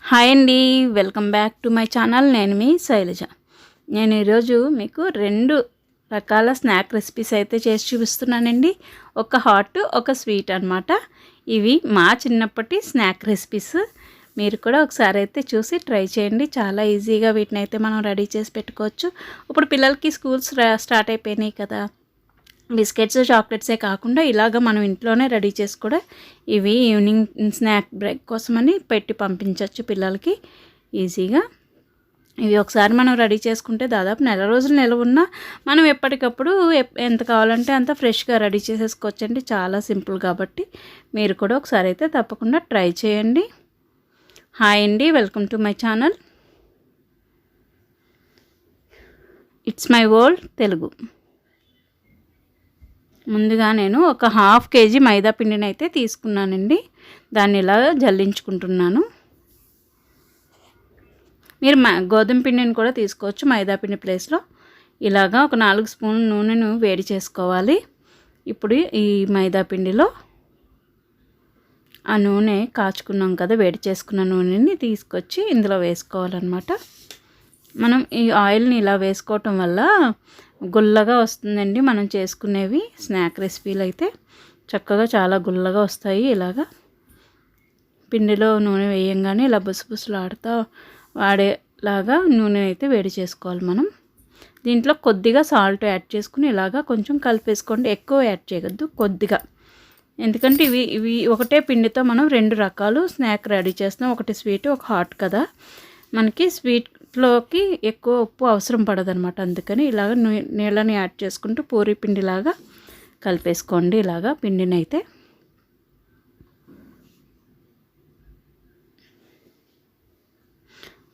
Hi అండి, welcome back to my channel. నేను మీ శైలజ. నేను ఈరోజు మీకు 2 రకాల స్నాక్ రెసిపీస్ అయితే చేసి చూపిస్తున్నానండి. ఒక హాట్, ఒక స్వీట్ అన్నమాట. ఇవి మా చిన్నప్పటి స్నాక్ రెసిపీస్. మీరు కూడా ఒకసారి అయితే చూసి ట్రై చేయండి. చాలా ఈజీగా వీటిని అయితే మనం రెడీ చేసి పెట్టుకోవచ్చు. ఇప్పుడు పిల్లలకి స్కూల్స్ స్టార్ట్ అయిపోయినాయి కదా. బిస్కెట్స్, చాక్లెట్సే కాకుండా ఇలాగ మనం ఇంట్లోనే రెడీ చేసి కూడా ఇవి ఈవినింగ్ స్నాక్ బ్రేక్ కోసమని పెట్టి పంపించవచ్చు పిల్లలకి ఈజీగా. ఇవి ఒకసారి మనం రెడీ చేసుకుంటే దాదాపు నెల రోజులు నిల్వ ఉన్నా మనం ఎప్పటికప్పుడు ఎంత కావాలంటే అంత ఫ్రెష్గా రెడీ చేసేసుకోవచ్చండి. చాలా సింపుల్ కాబట్టి మీరు కూడా ఒకసారి అయితే తప్పకుండా ట్రై చేయండి. హాయ్ అండి, welcome to my channel. It's my world Telugu. ముందుగా నేను ఒక 1/2 kg మైదా పిండిని అయితే తీసుకున్నానండి. దాన్ని ఇలా జల్లించుకుంటున్నాను. మీరు గోధుమ పిండిని కూడా తీసుకోవచ్చు మైదా పిండి ప్లేస్లో. ఇలాగా ఒక 4 స్పూన్ల నూనెను వేడి చేసుకోవాలి. ఇప్పుడు ఈ మైదా పిండిలో ఆ నూనె కాచుకున్నాం కదా, వేడి చేసుకున్న నూనెని తీసుకొచ్చి ఇందులో వేసుకోవాలన్నమాట. మనం ఈ ఆయిల్ని ఇలా వేసుకోవటం వల్ల గుల్లగా వస్తుందండి. మనం చేసుకునేవి స్నాక్ రెసిపీలు అయితే చక్కగా చాలా గుల్లగా వస్తాయి. ఇలాగా పిండిలో నూనె వేయంగానే ఇలా బుసబుసలాడుతూ వాడేలాగా నూనె అయితే వేడి చేసుకోవాలి మనం. దీంట్లో కొద్దిగా సాల్ట్ యాడ్ చేసుకుని ఇలాగా కొంచెం కలిపేసుకోండి. ఎక్కువ యాడ్ చేయొద్దు, కొద్దిగా. ఎందుకంటే ఇవి ఒకటే పిండితో మనం 2 రకాలు స్నాక్ రెడీ చేస్తున్నాం. ఒకటి స్వీట్, ఒక హాట్ కదా. మనకి స్వీట్లోకి ఎక్కువ ఉప్పు అవసరం పడదనమాట. అందుకని ఇలాగ నీళ్ళని యాడ్ చేసుకుంటూ పూరీ పిండిలాగా కలిపేసుకోండి. ఇలాగా పిండిని అయితే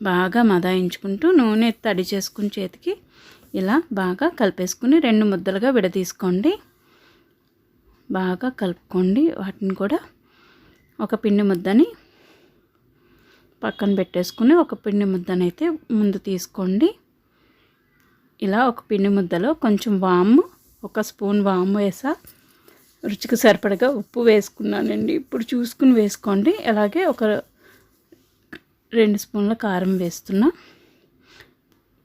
బాగా మదాయించుకుంటూ నూనె తడి చేసుకుని చేతికి ఇలా బాగా కలిపేసుకుని 2 ముద్దలుగా విడదీసుకోండి. బాగా కలుపుకోండి. వాటిని కూడా ఒక పిండి ముద్దని పక్కన పెట్టేసుకుని ఒక పిండి ముద్దనైతే ముందు తీసుకోండి. ఇలా ఒక పిండి ముద్దలో కొంచెం వాము, 1 స్పూన్ వాము వేసా, రుచికి సరిపడగా ఉప్పు వేసుకున్నానండి. ఇప్పుడు చూసుకుని వేసుకోండి. అలాగే ఒక 2 స్పూన్ల కారం వేస్తున్నా.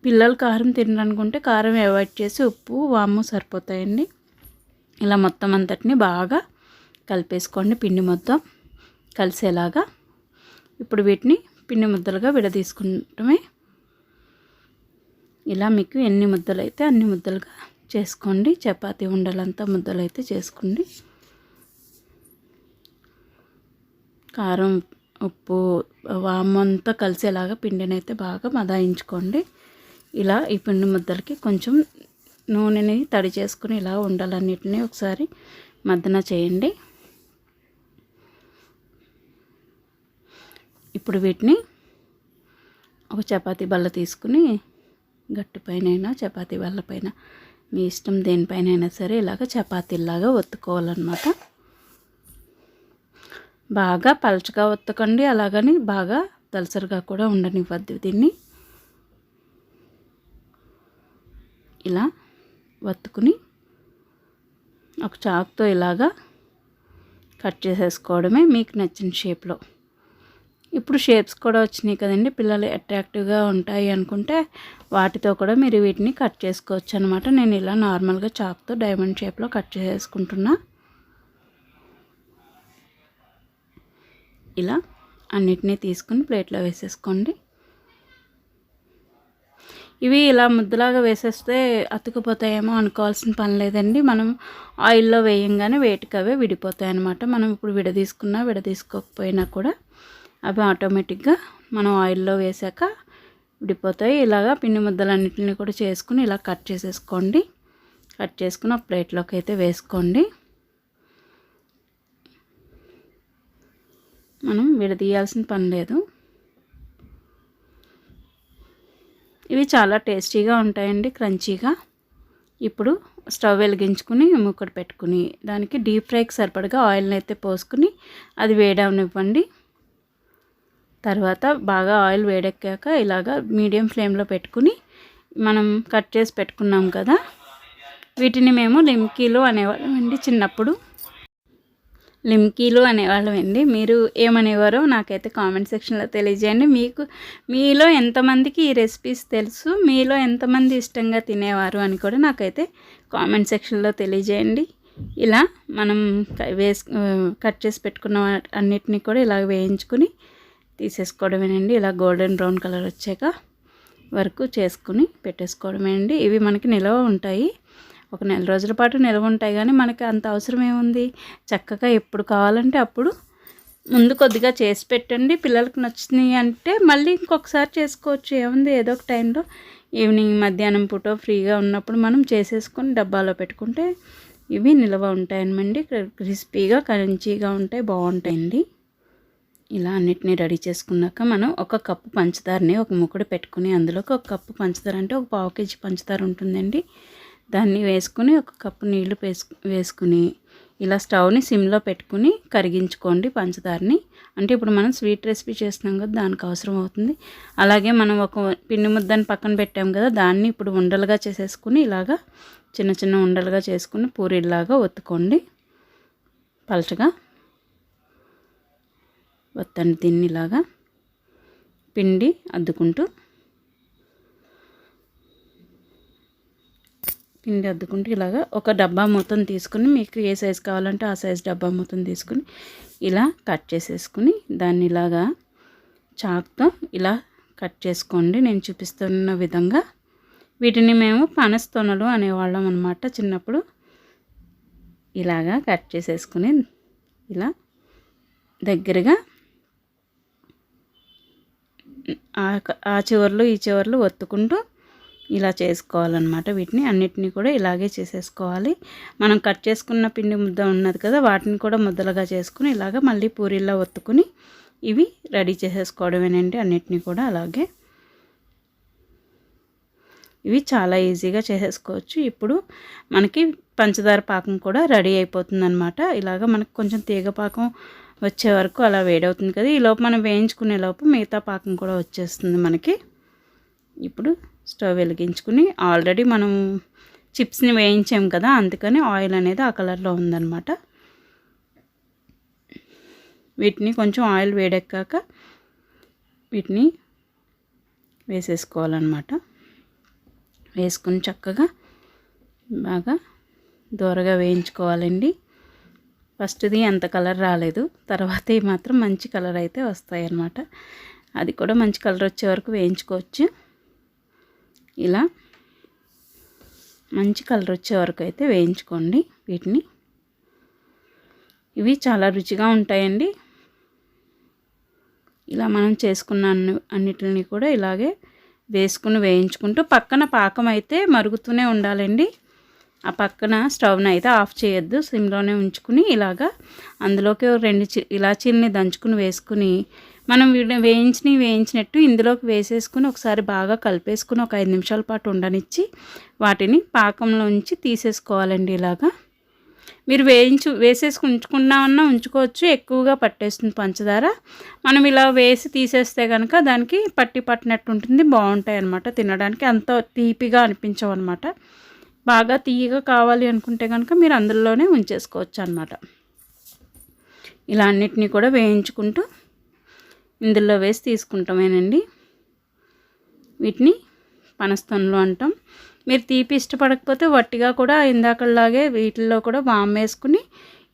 పిల్లలు కారం తినరనుకుంటే కారం అవాయిడ్ చేసి ఉప్పు, వాము సరిపోతాయండి. ఇలా మొత్తం అంతటిని బాగా కలిపేసుకోండి, పిండి మొత్తం కలిసేలాగా. ఇప్పుడు వీటిని పిండి ముద్దలుగా విడదీసుకుంటమే. ఇలా మీకు ఎన్ని ముద్దలు అయితే అన్ని ముద్దలుగా చేసుకోండి. చపాతీ ఉండలంతా ముద్దలు అయితే చేసుకోండి. కారం, ఉప్పు, వాము అంతా కలిసేలాగా పిండిని అయితే బాగా మదాయించుకోండి. ఇలా ఈ పిండి ముద్దలకి కొంచెం నూనెని తడి చేసుకుని ఇలా ఉండాలన్నిటినీ ఒకసారి మద్దన చేయండి. ఇప్పుడు వీటిని ఒక చపాతీ బల్ల తీసుకుని గట్టి పైన చపాతీ బల్ల పైన మీ ఇష్టం దేనిపైన అయినా సరే ఇలాగ చపాతీలాగా ఒత్తుకోవాలన్నమాట. బాగా పలచగా ఒత్తకండి, అలాగని బాగా దలసరిగా కూడా ఉండనివ్వద్దు. దీన్ని ఇలా ఒత్తుకుని ఒక చాకుతో ఇలాగా కట్ చేసేసుకోవడమే మీకు నచ్చిన షేప్లో. ఇప్పుడు షేప్స్ కూడా వచ్చినాయి కదండి, పిల్లలు అట్రాక్టివ్గా ఉంటాయి అనుకుంటే వాటితో కూడా మీరు వీటిని కట్ చేసుకోవచ్చు అనమాట. నేను ఇలా నార్మల్గా చాక్తో డైమండ్ షేప్లో కట్ చేసేసుకుంటున్నా. ఇలా అన్నిటినీ తీసుకుని ప్లేట్లో వేసేసుకోండి. ఇవి ఇలా ముద్దలాగా వేసేస్తే అతుకుపోతాయేమో అనుకోవాల్సిన పని లేదండి. మనం ఆయిల్లో వేయంగానే వేటికవే విడిపోతాయి అన్నమాట. మనం ఇప్పుడు విడదీసుకున్నా విడదీసుకోకపోయినా కూడా అవి ఆటోమేటిక్గా మనం ఆయిల్లో వేసాక విడిపోతాయి. ఇలాగా పిండి ముద్దలన్నింటినీ కూడా చేసుకుని ఇలా కట్ చేసేసుకోండి. కట్ చేసుకుని ఒక ప్లేట్లోకి అయితే వేసుకోండి. మనం విడదీయాల్సిన పని లేదు. ఇవి చాలా టేస్టీగా ఉంటాయండి, క్రంచీగా. ఇప్పుడు స్టవ్ వెలిగించుకుని మూకుడు పెట్టుకుని దానికి డీప్ ఫ్రైకి సరిపడగా ఆయిల్ని అయితే పోసుకుని అది వేడవనివ్వండి. తర్వాత బాగా ఆయిల్ వేడెక్కాక ఇలాగా మీడియం ఫ్లేమ్లో పెట్టుకుని మనం కట్ చేసి పెట్టుకున్నాం కదా, వీటిని మేము లిమ్కీలు అనేవాళ్ళం అండి చిన్నప్పుడు. లిమ్కీలు అనేవాళ్ళమండి. మీరు ఏమనేవారో నాకైతే కామెంట్ సెక్షన్లో తెలియజేయండి. మీలో ఎంతమందికి ఈ రెసిపీస్ తెలుసు, మీలో ఎంతమంది ఇష్టంగా తినేవారు అని కూడా నాకైతే కామెంట్ సెక్షన్లో తెలియజేయండి. ఇలా మనం కట్ చేసి పెట్టుకున్న అన్నిటినీ కూడా ఇలా వేయించుకుని తీసేసుకోవడమేనండి. ఇలా గోల్డెన్ బ్రౌన్ కలర్ వచ్చాక వరకు చేసుకుని పెట్టేసుకోవడమేనండి. ఇవి మనకి నిల్వ ఉంటాయి, ఒక నెల రోజుల పాటు నిల్వ ఉంటాయి. కానీ మనకి అంత అవసరం ఏముంది, చక్కగా ఎప్పుడు కావాలంటే అప్పుడు ముందు కొద్దిగా చేసి పెట్టండి. పిల్లలకు నచ్చినాయి అంటే మళ్ళీ ఇంకొకసారి చేసుకోవచ్చు, ఏముంది. ఏదో ఒక టైంలో ఈవినింగ్ మధ్యాహ్నం పూట ఫ్రీగా ఉన్నప్పుడు మనం చేసేసుకొని డబ్బాలో పెట్టుకుంటే ఇవి నిల్వ ఉంటాయన్నమాట. క్రిస్పీగా క్రంచీగా ఉంటాయి, బాగుంటాయండి. ఇలా అన్నిటినీ రెడీ చేసుకున్నాక మనం ఒక కప్పు పంచదారని ఒక ముక్కడు పెట్టుకుని అందులోకి ఒక కప్పు పంచదార అంటే ఒక 1/2 కేజీ పంచదార ఉంటుందండి. దాన్ని వేసుకుని ఒక కప్పు నీళ్లు వేసుకుని ఇలా స్టవ్ని సిమ్లో పెట్టుకుని కరిగించుకోండి పంచదారని. అంటే ఇప్పుడు మనం స్వీట్ రెసిపీ చేస్తున్నాం కదా, దానికి అవసరం అవుతుంది. అలాగే మనం ఒక పిండి ముద్దని పక్కన పెట్టాం కదా, దాన్ని ఇప్పుడు ఉండలుగా చేసేసుకుని ఇలాగా చిన్న చిన్న ఉండలుగా చేసుకుని పూరీలాగా ఒత్తుకోండి. పలచగా ఒత్తండి. దీన్ని ఇలాగా పిండి అద్దుకుంటూ ఇలాగా ఒక డబ్బా మూతను తీసుకుని, మీకు ఏ సైజు కావాలంటే ఆ సైజు డబ్బా మూతను తీసుకుని ఇలా కట్ చేసేసుకుని దాన్ని ఇలాగా చాక్తో ఇలా కట్ చేసుకోండి. నేను చూపిస్తున్న విధంగా. వీటిని మేము పనస్తొనలు అనేవాళ్ళం అన్నమాట చిన్నప్పుడు. ఇలాగా కట్ చేసేసుకుని ఇలా దగ్గరగా ఆ చివర్లు ఈ చివర్లు ఒత్తుకుంటూ ఇలా చేసుకోవాలన్నమాట. వీటిని అన్నిటినీ కూడా ఇలాగే చేసేసుకోవాలి. మనం కట్ చేసుకున్న పిండి ముద్ద ఉన్నది కదా, వాటిని కూడా ముద్దలుగా చేసుకుని ఇలాగ మళ్ళీ పూరీలా ఒత్తుకుని ఇవి రెడీ చేసేసుకోవడమేనండి. అన్నిటినీ కూడా అలాగే ఇవి చాలా ఈజీగా చేసేసుకోవచ్చు. ఇప్పుడు మనకి పంచదార పాకం కూడా రెడీ అయిపోతుందన్నమాట. ఇలాగ మనకు కొంచెం తీగ పాకం వచ్చే వరకు అలా వేడవుతుంది కదా, ఈ లోపు మనం వేయించుకునే లోపు మిగతా పాకం కూడా వచ్చేస్తుంది మనకి. ఇప్పుడు స్టవ్ వెలిగించుకుని ఆల్రెడీ మనం చిప్స్ని వేయించాం కదా, అందుకని ఆయిల్ అనేది ఆ కలర్లో ఉందన్నమాట. వీటిని కొంచెం ఆయిల్ వేడెక్కాక వీటిని వేసేసుకోవాలన్నమాట. వేసుకుని చక్కగా బాగా దూరగా వేయించుకోవాలండి. ఫస్ట్ది అంత కలర్ రాలేదు, తర్వాత ఈ మాత్రం మంచి కలర్ అయితే వస్తాయి అన్నమాట. అది కూడా మంచి కలర్ వచ్చే వరకు వేయించుకోవచ్చు. ఇలా మంచి కలర్ వచ్చే వరకు అయితే వేయించుకోండి వీటిని. ఇవి చాలా రుచిగా ఉంటాయండి. ఇలా మనం చేసుకున్న అన్నిటిని కూడా ఇలాగే వేసుకుని వేయించుకుంటూ పక్కన పాకం అయితే మరుగుతూనే ఉండాలండి. ఆ పక్కన స్టవ్ని అయితే ఆఫ్ చేయొద్దు, సిమ్లోనే ఉంచుకుని ఇలాగా అందులోకి 2 ఇలాచీలని దంచుకుని వేసుకుని మనం వేయించినట్టు ఇందులోకి వేసేసుకుని ఒకసారి బాగా కలిపేసుకుని ఒక 5 నిమిషాల పాటు ఉండనిచ్చి వాటిని పాకంలో ఉంచి తీసేసుకోవాలండి. ఇలాగా మీరు వేసేసుకుని ఉంచుకున్నామన్నా ఉంచుకోవచ్చు, ఎక్కువగా పట్టేస్తుంది పంచదార. మనం ఇలా వేసి తీసేస్తే కనుక దానికి పట్టినట్టు ఉంటుంది, బాగుంటాయి అన్నమాట. తినడానికి అంత తీపిగా అనిపించవు అన్నమాట. బాగా తీయగా కావాలి అనుకుంటే కనుక మీరు అందులోనే ఉంచేసుకోవచ్చు అన్నమాట. ఇలా అన్నిటినీ కూడా వేయించుకుంటూ ఇందులో వేసి తీసుకుంటామేనండి. వీటిని పనస్తొనలు అంటాం. మీరు తీపి ఇష్టపడకపోతే వట్టిగా కూడా ఇందాకలాగే వీటిల్లో కూడా వామ్ వేసుకుని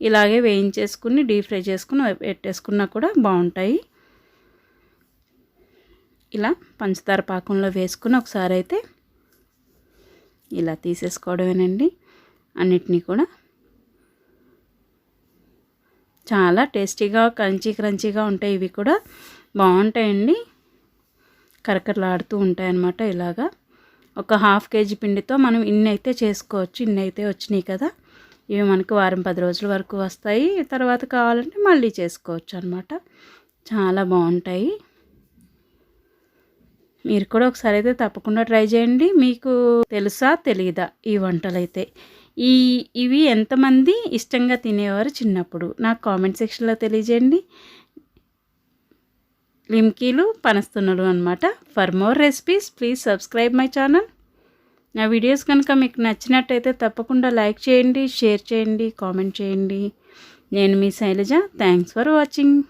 ఇలాగే వేయించేసుకుని డీప్ ఫ్రై చేసుకుని పెట్టేసుకున్నా కూడా బాగుంటాయి. ఇలా పంచదార పాకంలో వేసుకుని ఒకసారి అయితే ఇలా తీసేసుకోవడమేనండి. అన్నిటినీ కూడా చాలా టేస్టీగా క్రంచీగా ఉంటాయి. ఇవి కూడా బాగుంటాయండి, కరకరలాడుతూ ఉంటాయి అన్నమాట. ఇలాగా ఒక 1/2 కేజీ పిండితో మనం ఇన్ని అయితే చేసుకోవచ్చు. ఇన్ని అయితే వచ్చినాయి కదా, ఇవి మనకు వారం 10 రోజుల వరకు వస్తాయి. తర్వాత కావాలంటే మళ్ళీ చేసుకోవచ్చు అన్నమాట. చాలా బాగుంటాయి. మీరు కూడా ఒకసారి అయితే తప్పకుండా ట్రై చేయండి. మీకు తెలుసా తెలియదా ఈ వంటలు అయితే, ఇవి ఎంతమంది ఇష్టంగా తినేవారు చిన్నప్పుడు నాకు కామెంట్ సెక్షన్లో తెలియజేయండి. లిమ్కీలు పనస్తొనలు అన్నమాట. For more recipes please subscribe my channel. నా వీడియోస్ కనుక మీకు నచ్చినట్టయితే తప్పకుండా లైక్ చేయండి, షేర్ చేయండి, కామెంట్ చేయండి. నేను మీ శైలజ. Thanks for watching.